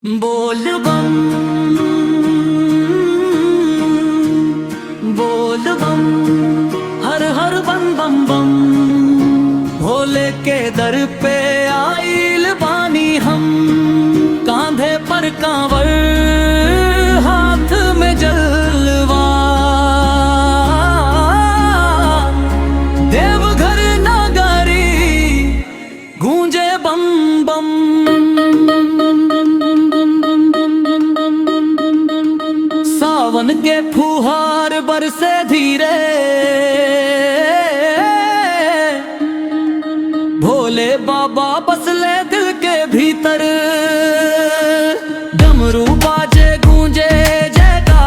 बोल बम बोल बम, हर हर बम बम बम। भोले के दर पे आइल बानी हम, कांधे पर कांवर, हाथ में जलवा। देवघर नगरी गूंजे बम बम। सावन के फुहार बरसे धीरे, भोले बाबा बसले दिल के भीतर। डमरू बाजे गूंजे जयकार,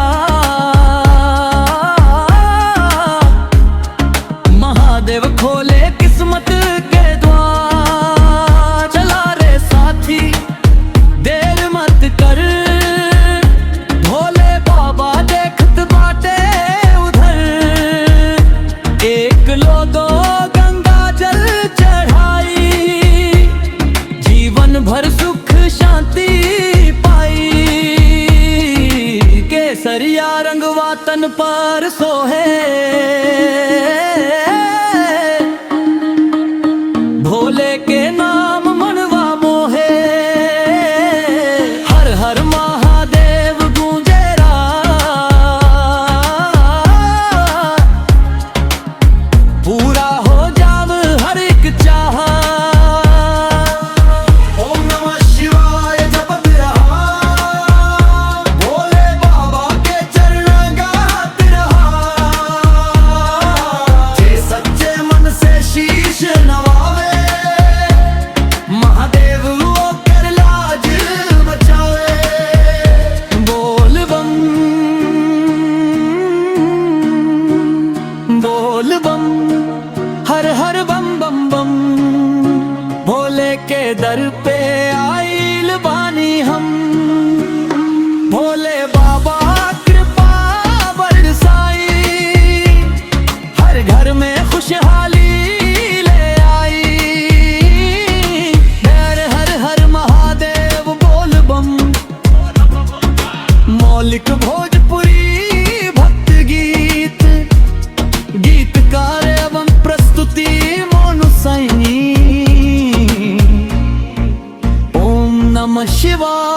महादेव खोले किस्मत के द्वार। चला रे साथी देर मत कर, भोले बाबा देखत बाटे उधर। एक लोगो गंगा जल चढ़ाई, जीवन भर सुख शांति पाई। केसरिया रंगवा तन पर सोहे, भोले के नाम मनवा मोहे। हर हर महादेव गूंजे रात, पूरा हो जाव हर एक चाह। ओम नमः शिवाय जपत रहा, भोले बाबा के चरण गात रहा। जे सच्चे मन से शीश नवावे, महादेव वो कर लाज बचावे। बोल बम बोल बम, हर हर बम बम बम। भोले के दर पे आइल बानी हम, भोले बाबा कृपा बरसाई। हर घर में खुशहाली ले आई। हर हर हर महादेव बोल बम। मौलिक भोजपुरी भक्त गीत, गीतकार एवं प्रस्तुति मोनू सैनी। ओम नमः शिवाय।